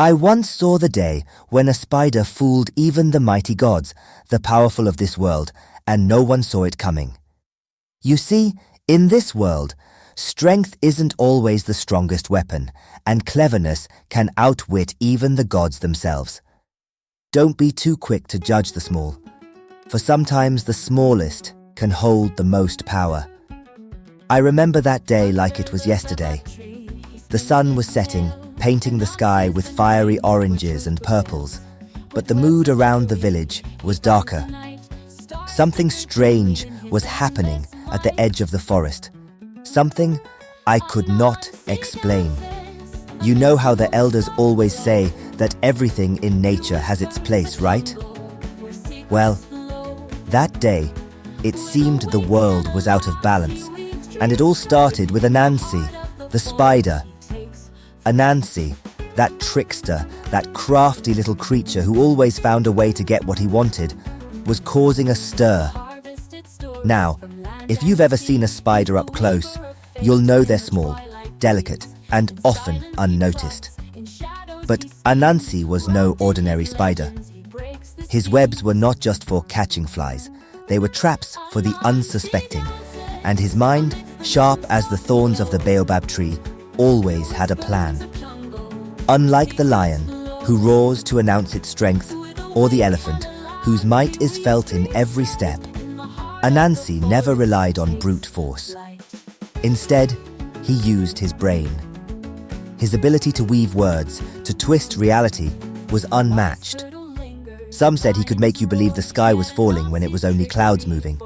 I once saw the day when a spider fooled even the mighty gods, the powerful of this world, and no one saw it coming. You see, in this world, strength isn't always the strongest weapon, and cleverness can outwit even the gods themselves. Don't be too quick to judge the small, for sometimes the smallest can hold the most power. I remember that day like it was yesterday. The sun was setting, painting the sky with fiery oranges and purples, but the mood around the village was darker. Something strange was happening at the edge of the forest, something I could not explain. You know how the elders always say that everything in nature has its place, right? Well, that day, it seemed the world was out of balance, and it all started with Anansi, the spider. Anansi, that trickster, that crafty little creature who always found a way to get what he wanted, was causing a stir. Now, if you've ever seen a spider up close, you'll know they're small, delicate, and often unnoticed. But Anansi was no ordinary spider. His webs were not just for catching flies, they were traps for the unsuspecting, and his mind, sharp as the thorns of the baobab tree, always had a plan. Unlike the lion, who roars to announce its strength, or the elephant, whose might is felt in every step, Anansi never relied on brute force. Instead, he used his brain. His ability to weave words, to twist reality, was unmatched. Some said he could make you believe the sky was falling when it was only clouds moving.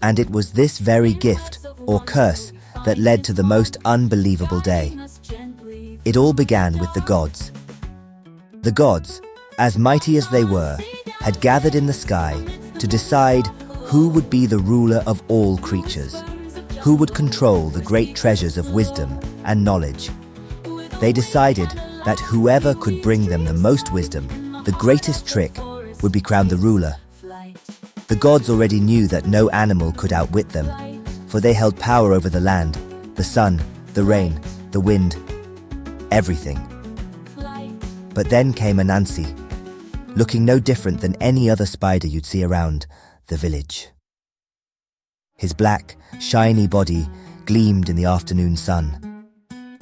And it was this very gift, or curse, that led to the most unbelievable day. It all began with the gods. The gods, as mighty as they were, had gathered in the sky to decide who would be the ruler of all creatures, who would control the great treasures of wisdom and knowledge. They decided that whoever could bring them the most wisdom, the greatest trick, would be crowned the ruler. The gods already knew that no animal could outwit them, for they held power over the land, the sun, the rain, the wind, everything. But then came Anansi, looking no different than any other spider you'd see around the village. His black, shiny body gleamed in the afternoon sun.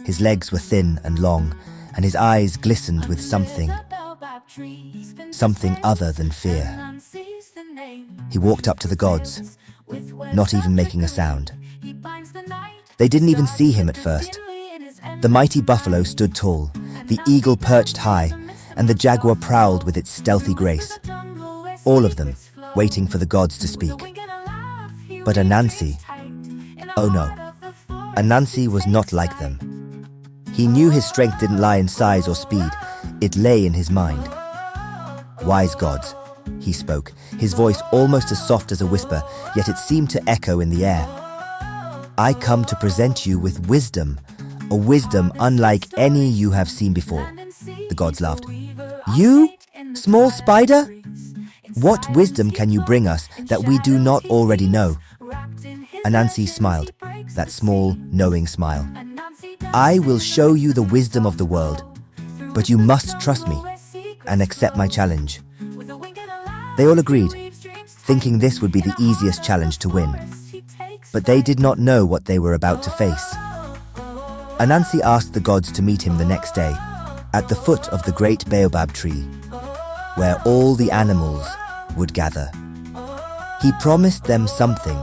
His legs were thin and long, and his eyes glistened with something other than fear. He walked up to the gods, not even making a sound. They didn't even see him at first. The mighty buffalo stood tall, the eagle perched high, and the jaguar prowled with its stealthy grace. All of them waiting for the gods to speak. But Anansi, oh no, Anansi was not like them. He knew his strength didn't lie in size or speed, it lay in his mind. Wise gods, he spoke, his voice almost as soft as a whisper, yet it seemed to echo in the air. I come to present you with wisdom, a wisdom unlike any you have seen before. The gods laughed. You, small spider? What wisdom can you bring us that we do not already know? Anansi smiled, that small, knowing smile. I will show you the wisdom of the world, but you must trust me and accept my challenge. They all agreed, thinking this would be the easiest challenge to win. But they did not know what they were about to face. Anansi asked the gods to meet him the next day, at the foot of the great baobab tree, where all the animals would gather. He promised them something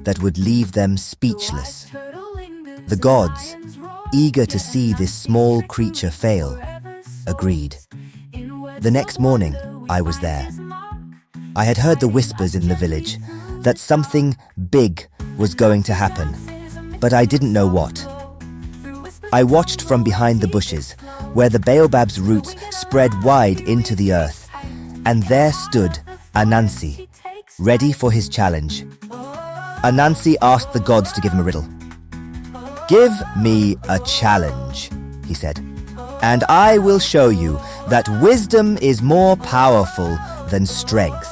that would leave them speechless. The gods, eager to see this small creature fail, agreed. The next morning, I was there. I had heard the whispers in the village that something big was going to happen, but I didn't know what. I watched from behind the bushes, where the baobab's roots spread wide into the earth, and there stood Anansi, ready for his challenge. Anansi asked the gods to give him a riddle. Give me a challenge, he said, and I will show you that wisdom is more powerful than strength.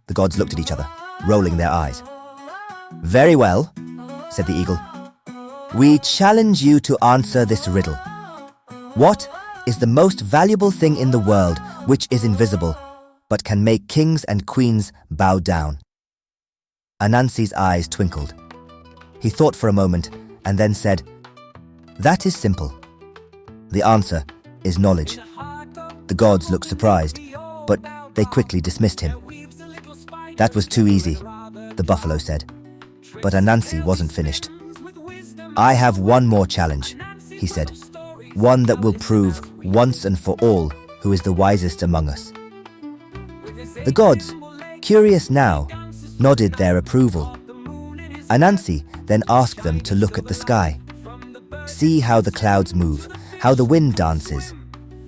The gods looked at each other, rolling their eyes. Very well, said the eagle. We challenge you to answer this riddle. What is the most valuable thing in the world, which is invisible, but can make kings and queens bow down." Anansi's eyes twinkled. He thought for a moment and then said, "That is simple. The answer is knowledge." The gods looked surprised, but they quickly dismissed him. "That was too easy," the buffalo said. But Anansi wasn't finished. "I have one more challenge," he said, "one that will prove once and for all who is the wisest among us." The gods, curious now, nodded their approval. Anansi then asked them to look at the sky. "See how the clouds move, how the wind dances.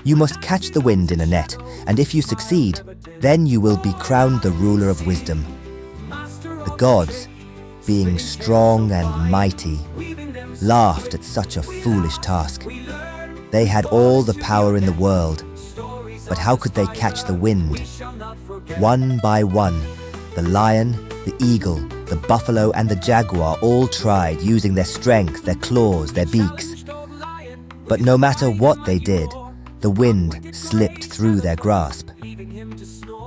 You must catch the wind in a net, and if you succeed, then you will be crowned the ruler of wisdom." The gods, being strong and mighty, laughed at such a foolish task. They had all the power in the world, but how could they catch the wind? One by one, the lion, the eagle, the buffalo, and the jaguar all tried, using their strength, their claws, their beaks. But no matter what they did, the wind slipped through their grasp.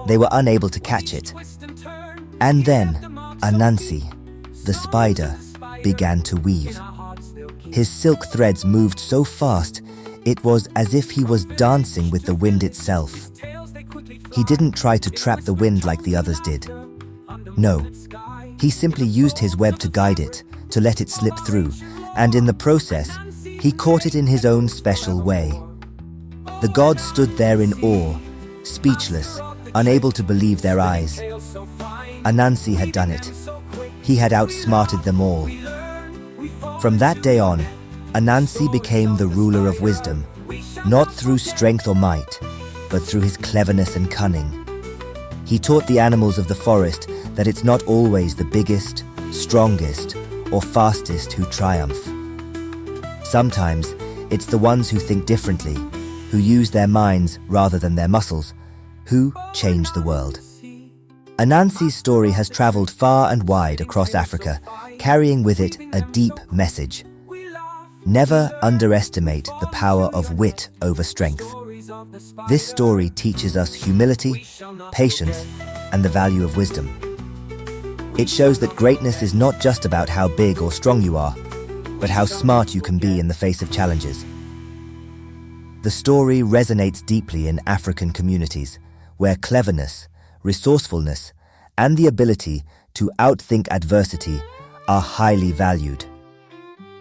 They were unable to catch it. And then Anansi, the spider, began to weave. His silk threads moved so fast, it was as if he was dancing with the wind itself. He didn't try to trap the wind like the others did. No, he simply used his web to guide it, to let it slip through, and in the process, he caught it in his own special way. The gods stood there in awe, speechless, unable to believe their eyes. Anansi had done it. He had outsmarted them all. From that day on, Anansi became the ruler of wisdom, not through strength or might, but through his cleverness and cunning. He taught the animals of the forest that it's not always the biggest, strongest, or fastest who triumph. Sometimes it's the ones who think differently, who use their minds rather than their muscles, who change the world. Anansi's story has traveled far and wide across Africa, carrying with it a deep message. Never underestimate the power of wit over strength. This story teaches us humility, patience, and the value of wisdom. It shows that greatness is not just about how big or strong you are, but how smart you can be in the face of challenges. The story resonates deeply in African communities, where cleverness, resourcefulness, and the ability to outthink adversity are highly valued.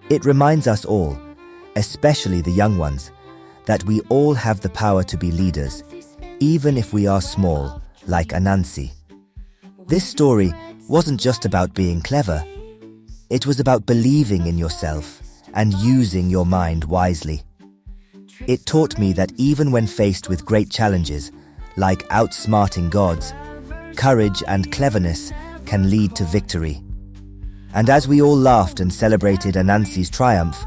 It reminds us all, especially the young ones, that we all have the power to be leaders, even if we are small, like Anansi. This story wasn't just about being clever. It was about believing in yourself and using your mind wisely. It taught me that even when faced with great challenges, like outsmarting gods, courage and cleverness can lead to victory. And as we all laughed and celebrated Anansi's triumph,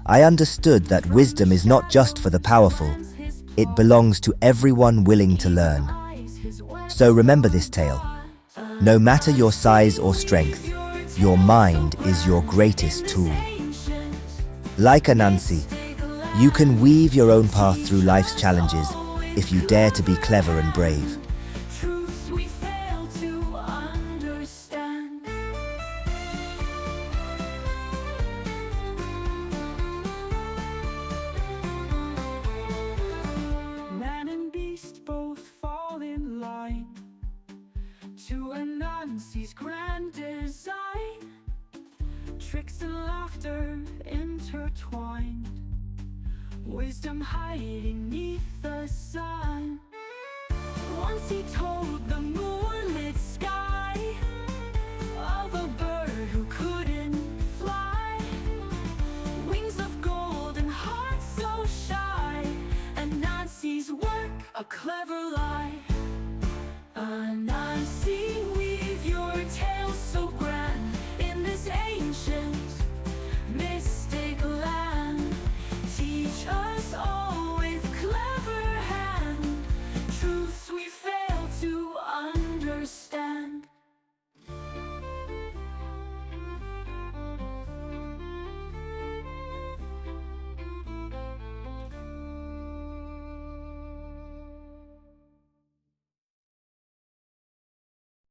I understood that wisdom is not just for the powerful, it belongs to everyone willing to learn. So remember this tale. No matter your size or strength, your mind is your greatest tool. Like Anansi, you can weave your own path through life's challenges if you dare to be clever and brave. To Anansi's grand design, tricks and laughter intertwined, wisdom hiding neath the sun. Once he told the moonlit sky of a bird who couldn't fly, wings of gold and heart so shy. Anansi's work, a clever lie. Anansi